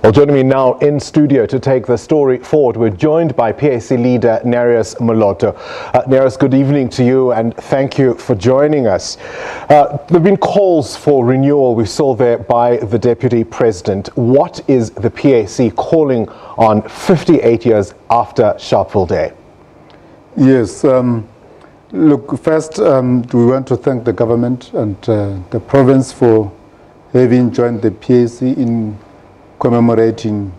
Well, joining me now in studio to take the story forward, we're joined by PAC leader Nearius Moloto. Nearius, good evening to you and thank you for joining us. There have been calls for renewal, we saw there, by the Deputy President. What is the PAC calling on 58 years after Sharpeville Day? Yes, look, first we want to thank the government and the province for having joined the PAC in commemorating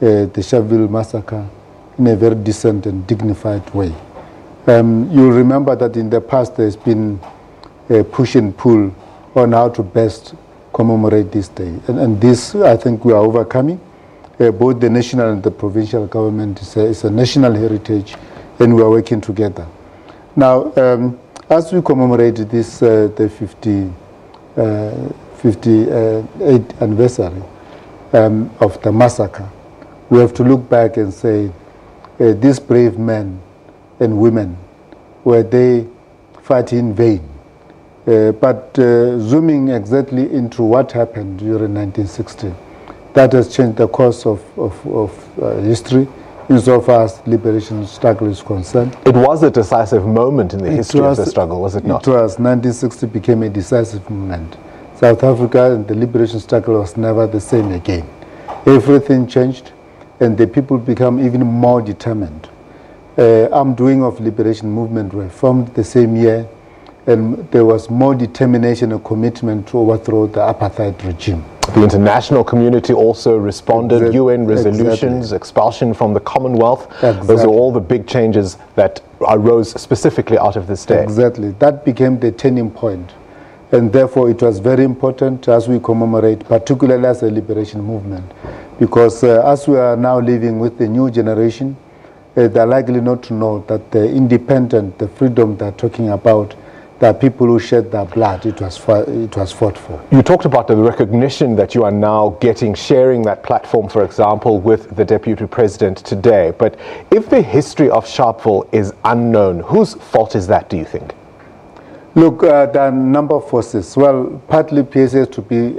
the Sharpeville massacre in a very decent and dignified way. You'll remember that in the past there's been a push and pull on how to best commemorate this day. And this, I think, we are overcoming. Both the national and the provincial government is a national heritage, and we are working together. Now, as we commemorate this, the 58th anniversary of the massacre, we have to look back and say, these brave men and women, were they fighting in vain? But zooming exactly into what happened during 1960, that has changed the course of history insofar as liberation struggle is concerned. It was a decisive moment in the history of the struggle, was it not? It was. 1960 became a decisive moment. South Africa and the liberation struggle was never the same again. Everything changed and the people become even more determined. Armed Wing of Liberation Movement were formed the same year, and there was more determination and commitment to overthrow the apartheid regime. The international community also responded, UN resolutions, expulsion from the Commonwealth. Those are all the big changes that arose specifically out of this day. Exactly. That became the turning point. And therefore it was very important as we commemorate, particularly as a liberation movement, because as we are now living with the new generation, they're likely not to know that the independent, the freedom they're talking about, there are people who shed their blood, it was fought for. You talked about the recognition that you are now getting, sharing that platform, for example, with the Deputy President today. But if the history of Sharpeville is unknown, whose fault is that, do you think? Look, there are a number of forces. Well, partly PAC has to be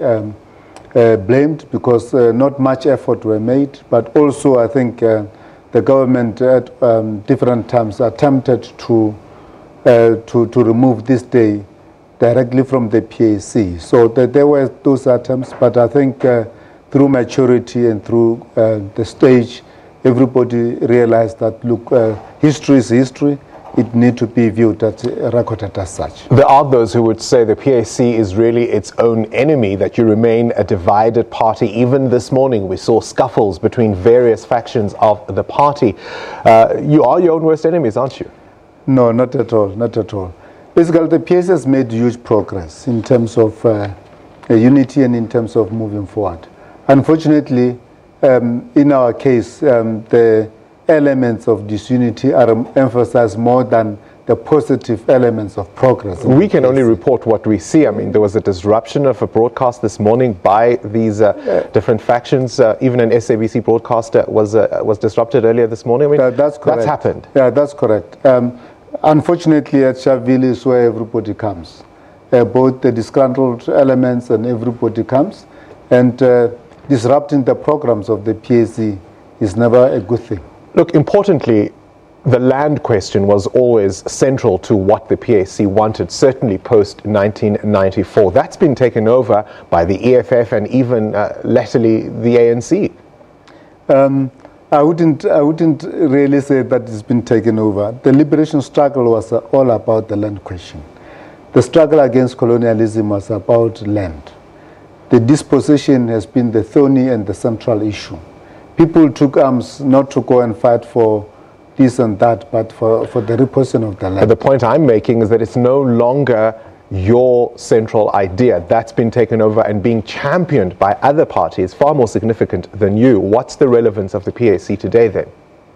blamed because not much effort were made, but also I think the government at different times attempted to remove this day directly from the PAC. So there were those attempts, but I think through maturity and through the stage, everybody realized that, look, history is history. It needs to be viewed as recorded as such. There are those who would say the PAC is really its own enemy, that you remain a divided party. Even this morning we saw scuffles between various factions of the party. You are your own worst enemies, aren't you? No, not at all, not at all. Basically, the PAC has made huge progress in terms of unity and in terms of moving forward. Unfortunately, in our case, the elements of disunity are emphasized more than the positive elements of progress. We can only report what we see. I mean, there was a disruption of a broadcast this morning by these different factions. Even an SABC broadcast was disrupted earlier this morning. I mean, that's correct. That's happened. Yeah, that's correct. Unfortunately, at Sharpeville is where everybody comes. Both the disgruntled elements and everybody comes. And disrupting the programs of the PAC is never a good thing. Look, importantly, the land question was always central to what the PAC wanted, certainly post-1994. That's been taken over by the EFF and even latterly the ANC. I wouldn't really say that it's been taken over. The liberation struggle was all about the land question. The struggle against colonialism was about land. The dispossession has been the thorny and the central issue. People took arms not to go and fight for this and that, but for the repossession of the land. But the point I'm making is that it's no longer your central idea. That's been taken over and being championed by other parties far more significant than you. What's the relevance of the PAC today then?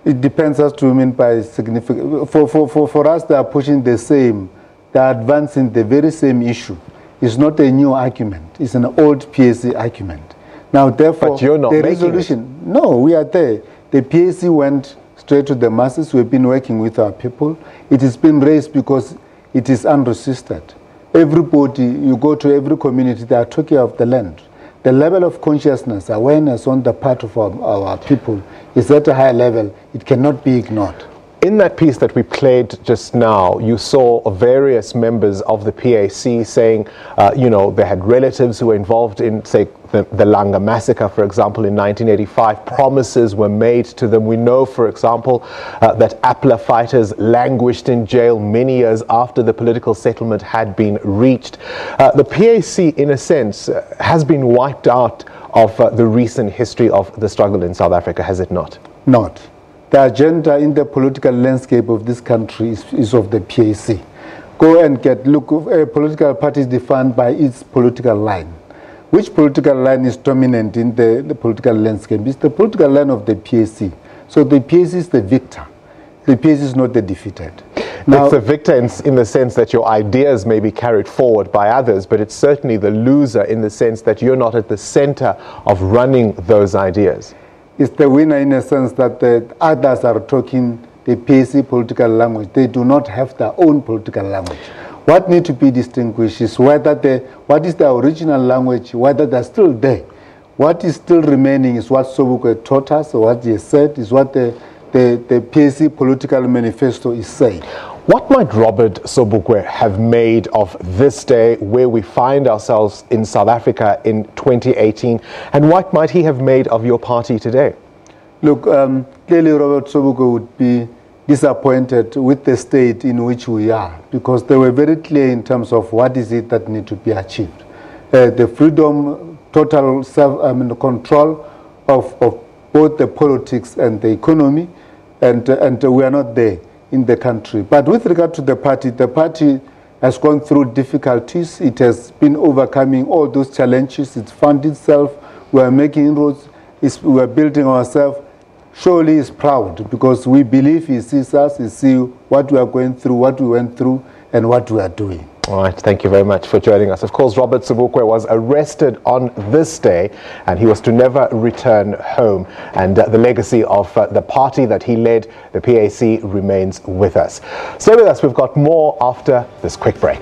It depends as to mean by significant. For us, they are pushing the same. They are advancing the very same issue. It's not a new argument. It's an old PAC argument. Now, therefore, but you're not the making resolution. It. No, we are there. The PAC went straight to the masses. We've been working with our people. It has been raised because it is unresisted. Everybody, you go to every community, they are talking of the land. the level of consciousness, awareness on the part of our people is at a high level. It cannot be ignored. In that piece that we played just now, you saw various members of the PAC saying, they had relatives who were involved in, say, the Langa massacre, for example, in 1985. Promises were made to them. We know, for example, that APLA fighters languished in jail many years after the political settlement had been reached. The PAC, in a sense, has been wiped out of the recent history of the struggle in South Africa, has it not? Not. The agenda in the political landscape of this country is of the PAC. Go and look, a political party is defined by its political line. Which political line is dominant in the political landscape? It's the political line of the PAC. So the PAC is the victor. The PAC is not the defeated. Now, it's the victor in the sense that your ideas may be carried forward by others, but it's certainly the loser in the sense that you're not at the center of running those ideas. It's the winner in a sense that the others are talking the PAC political language. They do not have their own political language. What needs to be distinguished is what is the original language, whether they're still there. What is still remaining is what Sobukwe taught us, or what he said, is what the PAC political manifesto is saying. What might Robert Sobukwe have made of this day where we find ourselves in South Africa in 2018, and what might he have made of your party today? Look, clearly Robert Sobukwe would be disappointed with the state in which we are, because they were very clear in terms of what is it that needs to be achieved. The freedom, total control of both the politics and the economy, and we are not there in the country. But with regard to the party has gone through difficulties. It has been overcoming all those challenges. It's found itself. We are making inroads. We are building ourselves. Surely is proud, because we believe he sees us, he sees what we are going through, what we went through, and what we are doing. All right, thank you very much for joining us. Of course, Robert Sobukwe was arrested on this day, and he was to never return home. And the legacy of the party that he led, the PAC, remains with us. Stay with us. We've got more after this quick break.